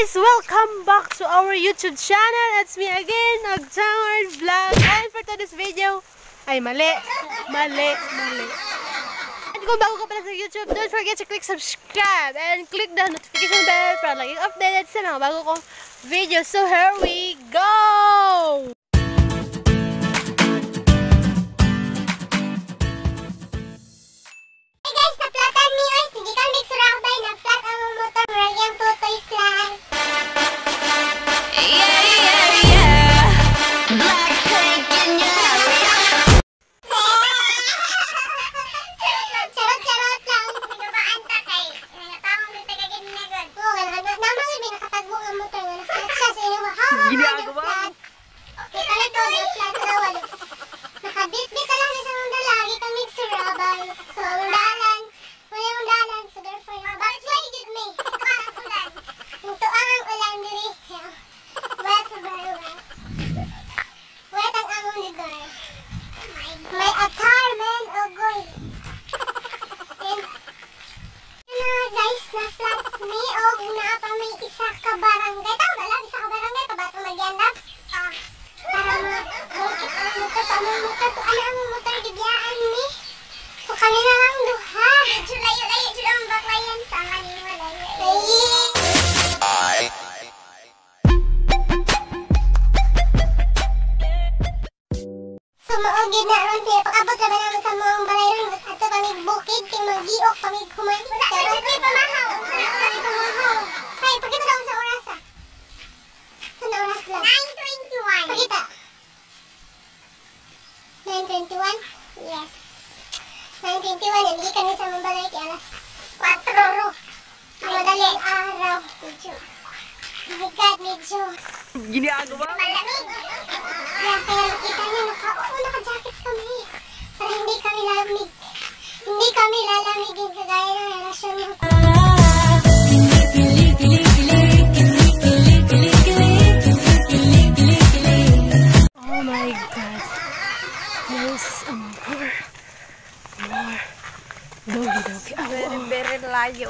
guys! Welcome back to our YouTube channel. It's me again, Nagtangard Vlog. And for today's video, ay mali. And kung bago ka pala sa YouTube, don't forget to click subscribe and click the notification bell para laging updated sa mga bago kong video. So here we go! Sumaugid na ron siya. Pag-abot na ba naman sa mga balay ron. Ato kami bukid, ting mag-giok, kami kumain. Pero kami pamahaw. Hey, pagkita daw sa oras ah. Saan oras lang? 9:21. Pagkita. 9:21? Yes. 9:21. Hindi kami sa mga balay. Kaya alas 4 ro. Ang madaling araw. Medyo. Oh my God, medyo. Ginagawa? Malamig. Kaya nakita niyo, naka-jacket kami. Para hindi kami lalamig. Hindi kami lalamigin kagaya ng relasyon niyo. Oh my God. Yes, more doggy. Very layo.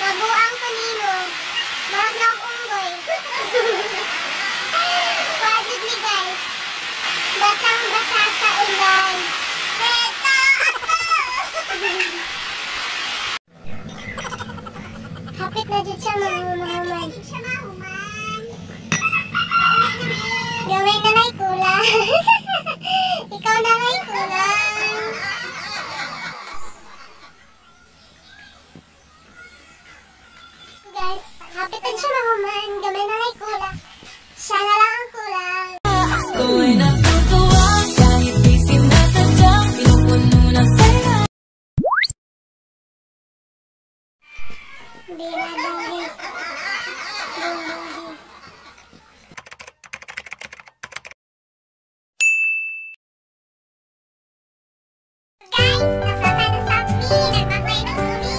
Nabuang ko nino. Marag na akong unggoy. Wajud ni guys. Basang-basa sa ulan. Beto! Hapit na dyan siya mahuman. Gawin na may kulang. Ikaw na may kulang. Guys, hapit na siya mahuman. Gamay na may kulang. Siya na lang ang kulang. Ako'y natutuwa kahit di sinasadyang pinupuno ng saya. Hindi na dahil. Guys, napaka na sa amin. Nagmamay na kami.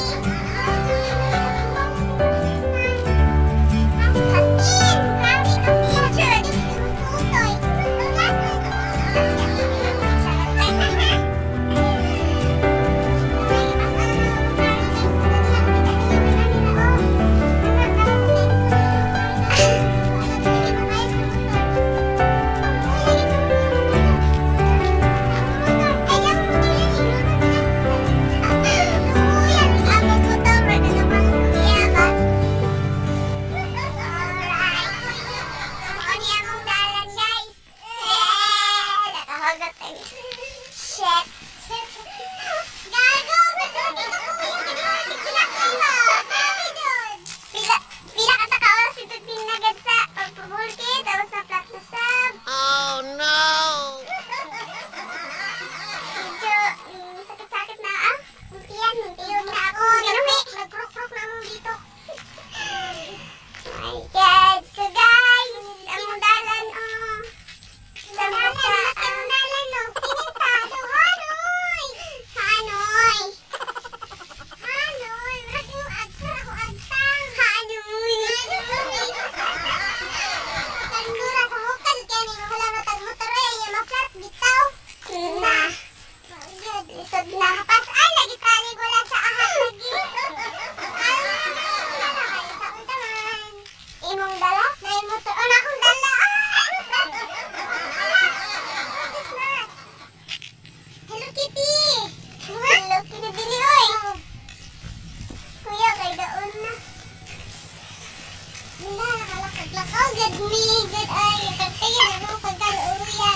Lakaw, good me, good ay. Kaya na mo, pagkaluya.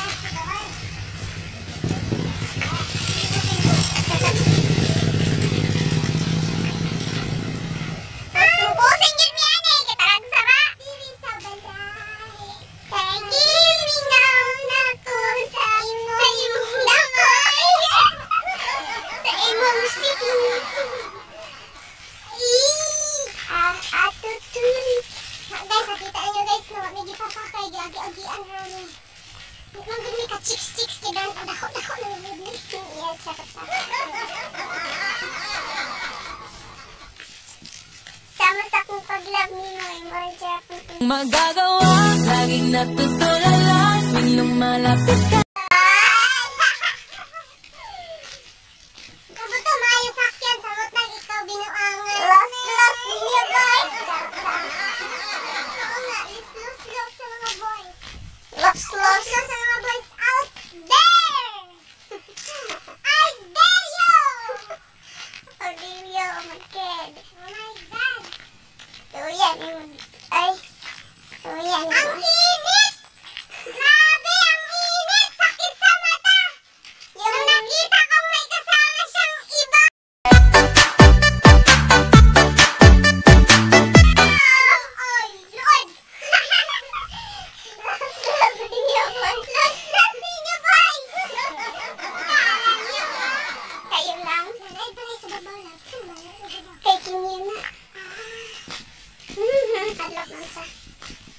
Pusing yun yan eh, kitarag sara. Diri sa balay. Kay gimingaw na ko sa imong damay. Sa imong sikip. Atuturi. Guys, nakita nyo guys, no, may gipapakay, gagi-agian namin. Nang gumi ka chicks-chicks, kidan, dako-dako na may iya, charot-charot. Sama sa kong pag-love ni Noy, Marja. Magagawa, laging natutulala, tuwing lumalapit ka. Kabuto, maayo sakyan, samot na ikaw binuangan. Lost ninyo guys. Oo nga, lost sa mga boys. Lost sa mga boys out there. I dare you. Oh, dare you, oh my God. Oh my God. Tuyan, ay. Tuyan. Ang init! Grabe, ang init! Sakit sa mata! Yung nakita kong may kasama siyang iba. Ay, Lord! Last ninyo, boys! Last ninyo, boys! Kayo lang? Ay, pala sa babaw lang. Kay Kinyo na. Adlock lang siya.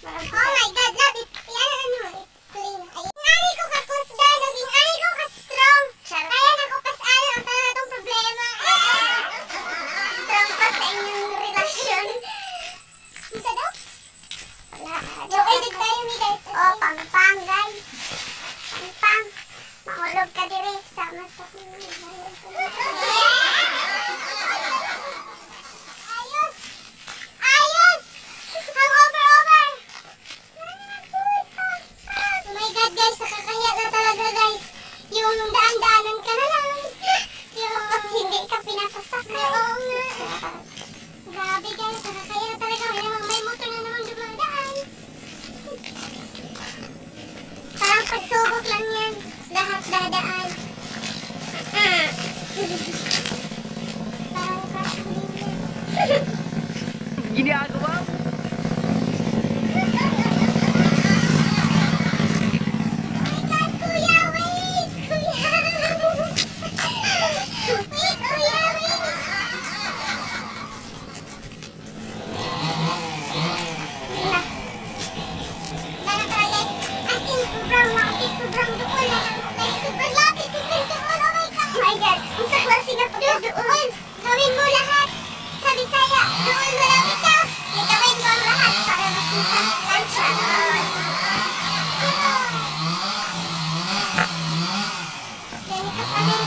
Oh my God, love it. Yan ano, clean. Ngani ko ka kusda, naging ani ko ka strong. Kaya nakupas-ano ang tanan natong problema. Strong pa sa inyong relasyon. Isa daw? Wala. Joke tayo ni guys. Oh, pang-pang guys. Pang-pang. Mahulog ka diri. Sama sa ayos! Ayos! Hangover! Oh my God guys, nakakahiya na talaga guys. Yung daan-daanan ka na lang. Yung hindi ka pinapasakay. Oo nga. Grabe guys, nakakahiya na talaga. May motor na naman dumadaan. Parang pagsubok lang yan. Lahat dadaan. Parang kakuling na. Ginagawa mo. Kuya, wait! Kuya! Wait, kuya, wait! Lala talaga, as in, sobrang lapit, sobrang doon. Like, sobrang lapit, sobrang doon. Oh my God! Ang sa klase na doon. Gawin mo lahat. Sa Bisaya, doon malapit ka. Gawin mo ang lahat para makita ang lansya. Ganito pa rin.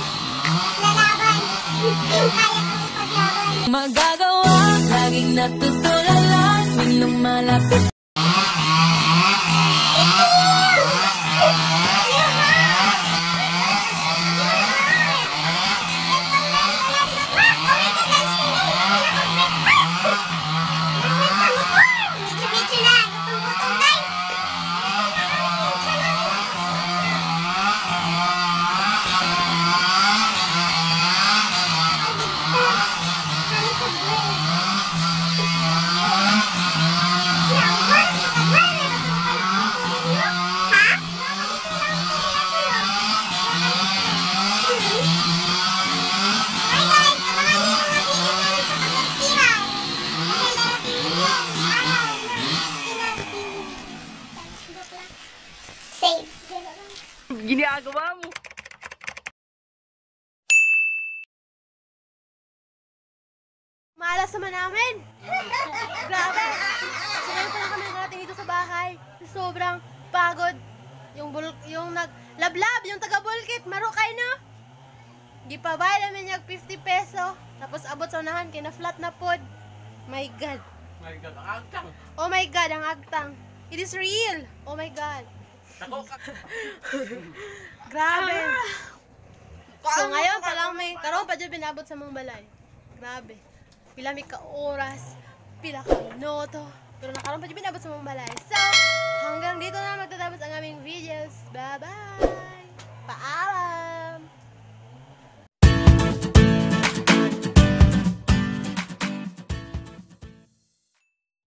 Lalaban. Yung kaya kong paglaban. Magagawa, laging natutulala, tuwing lumalapit ka. Save. Ginagawa mo. Malas naman namin. Grabe. So ngayon pa lang kami nakarating dito sa bahay. Sobrang pagod. Yung naglablab, yung taga-bulkit, marukay no? Di pa ba namin yung 50 peso. Tapos abot sa unahan, kina-flat na pod. My God. My God, ang agtang. Oh my God, ang agtang. It is real. Oh my God. Grabe. So ngayon pa lang may, karon pa dyan binabot sa mong balay. Grabe. Pila may ka oras, pila ka minuto, Pero nakaroon pa dyan binabot sa mga balay. So, hanggang dito na magtatapos